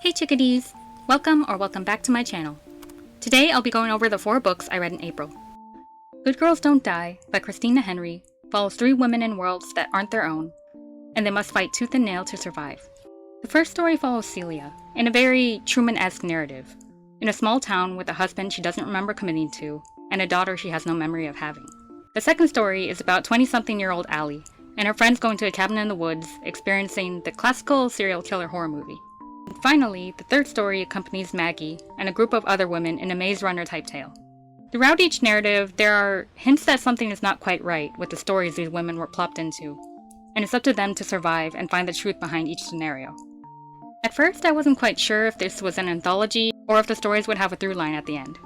Hey Chickadees! Welcome back to my channel. Today I'll be going over the 4 books I read in April. Good Girls Don't Die by Christina Henry follows 3 women in worlds that aren't their own, and they must fight tooth and nail to survive. The first story follows Celia, in a very Truman-esque narrative, in a small town with a husband she doesn't remember committing to, and a daughter she has no memory of having. The second story is about 20-something-year-old Allie, and her friends going to a cabin in the woods, experiencing the classical serial killer horror movie. And finally, the third story accompanies Maggie and a group of other women in a Maze Runner type tale. Throughout each narrative, there are hints that something is not quite right with the stories these women were plopped into, and it's up to them to survive and find the truth behind each scenario. At first, I wasn't quite sure if this was an anthology or if the stories would have a through line at the end.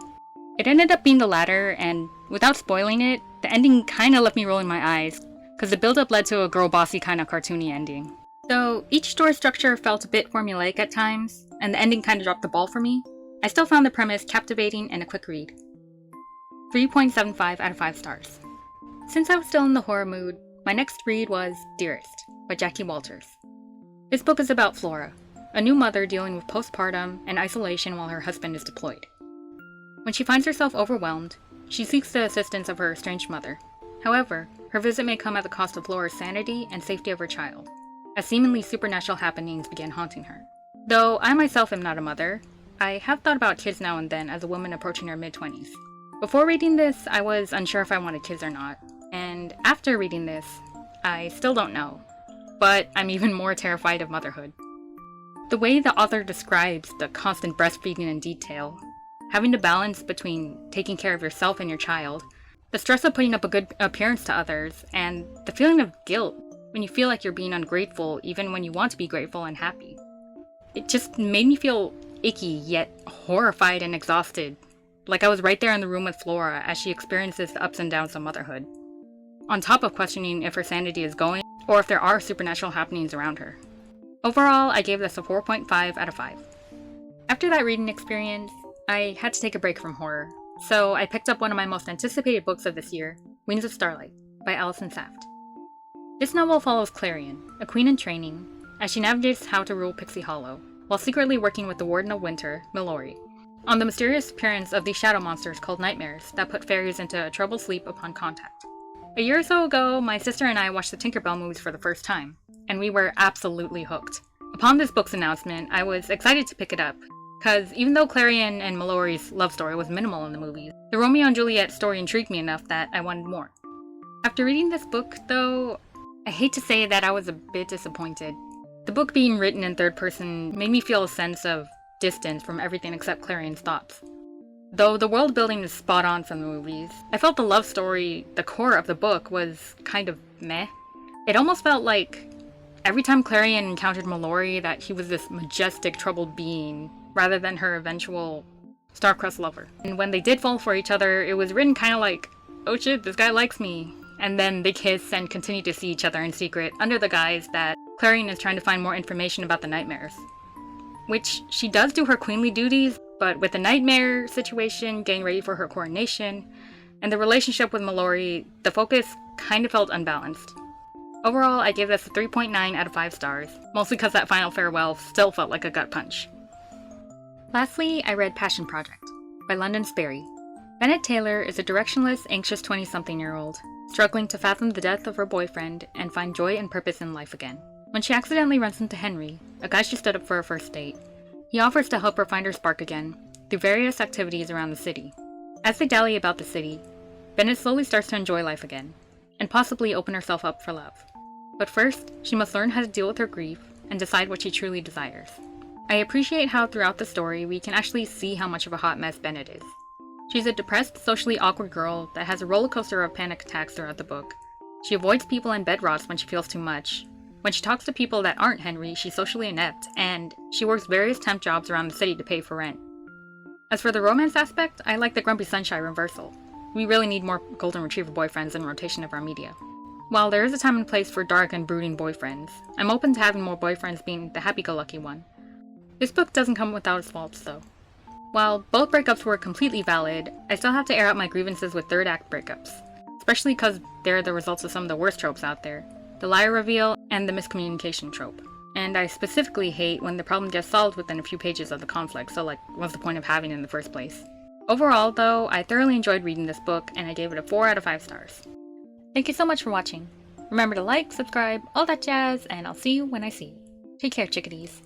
It ended up being the latter, and without spoiling it, the ending kinda left me rolling my eyes, because the build-up led to a girl bossy kinda cartoony ending. Though each story structure felt a bit formulaic at times, and the ending kinda dropped the ball for me, I still found the premise captivating and a quick read. 3.75 out of 5 stars. Since I was still in the horror mood, my next read was Dearest by Jackie Walters. This book is about Flora, a new mother dealing with postpartum and isolation while her husband is deployed. When she finds herself overwhelmed, she seeks the assistance of her estranged mother. However, her visit may come at the cost of Flora's sanity and safety of her child, as seemingly supernatural happenings begin haunting her. Though I myself am not a mother, I have thought about kids now and then as a woman approaching her mid-20s. Before reading this, I was unsure if I wanted kids or not, and after reading this, I still don't know, but I'm even more terrified of motherhood. The way the author describes the constant breastfeeding in detail, having to balance between taking care of yourself and your child, the stress of putting up a good appearance to others, and the feeling of guilt when you feel like you're being ungrateful even when you want to be grateful and happy. It just made me feel icky yet horrified and exhausted, like I was right there in the room with Flora as she experiences the ups and downs of motherhood, on top of questioning if her sanity is going or if there are supernatural happenings around her. Overall, I gave this a 4.5 out of 5. After that reading experience, I had to take a break from horror, so I picked up one of my most anticipated books of this year, Wings of Starlight by Allison Saft. This novel follows Clarion, a queen in training, as she navigates how to rule Pixie Hollow, while secretly working with the Warden of Winter, Mallory, on the mysterious appearance of these shadow monsters called nightmares that put fairies into a troubled sleep upon contact. A year or so ago, my sister and I watched the Tinkerbell movies for the first time, and we were absolutely hooked. Upon this book's announcement, I was excited to pick it up, because even though Clarion and Mallory's love story was minimal in the movies, the Romeo and Juliet story intrigued me enough that I wanted more. After reading this book, though, I hate to say that I was a bit disappointed. The book being written in third person made me feel a sense of distance from everything except Clarion's thoughts. Though the world building is spot on from the movies, I felt the love story, the core of the book, was kind of meh. It almost felt like every time Clarion encountered Mallory that he was this majestic, troubled being, rather than her eventual star-crossed lover. And when they did fall for each other, it was written kind of like, oh shit, this guy likes me. And then they kiss and continue to see each other in secret under the guise that Clarion is trying to find more information about the nightmares. Which she does do her queenly duties, but with the nightmare situation, getting ready for her coronation, and the relationship with Mallory, the focus kind of felt unbalanced. Overall, I gave this a 3.9 out of 5 stars, mostly because that final farewell still felt like a gut punch. Lastly, I read Passion Project by London Sperry. Bennett Taylor is a directionless, anxious 20-something-year-old, struggling to fathom the death of her boyfriend and find joy and purpose in life again. When she accidentally runs into Henry, a guy she stood up for a first date, he offers to help her find her spark again through various activities around the city. As they dally about the city, Bennett slowly starts to enjoy life again, and possibly open herself up for love. But first, she must learn how to deal with her grief and decide what she truly desires. I appreciate how throughout the story we can actually see how much of a hot mess Bennett is. She's a depressed, socially awkward girl that has a roller coaster of panic attacks throughout the book. She avoids people and bed rots when she feels too much. When she talks to people that aren't Henry, she's socially inept, and she works various temp jobs around the city to pay for rent. As for the romance aspect, I like the Grumpy Sunshine reversal. We really need more golden retriever boyfriends in rotation of our media. While there is a time and place for dark and brooding boyfriends, I'm open to having more boyfriends being the happy-go-lucky one. This book doesn't come without its faults, though. While both breakups were completely valid, I still have to air out my grievances with third act breakups, especially because they're the results of some of the worst tropes out there, the liar reveal and the miscommunication trope. And I specifically hate when the problem gets solved within a few pages of the conflict, so like, what's the point of having it in the first place? Overall, though, I thoroughly enjoyed reading this book, and I gave it a 4 out of 5 stars. Thank you so much for watching. Remember to like, subscribe, all that jazz, and I'll see you when I see you. Take care, chickadees.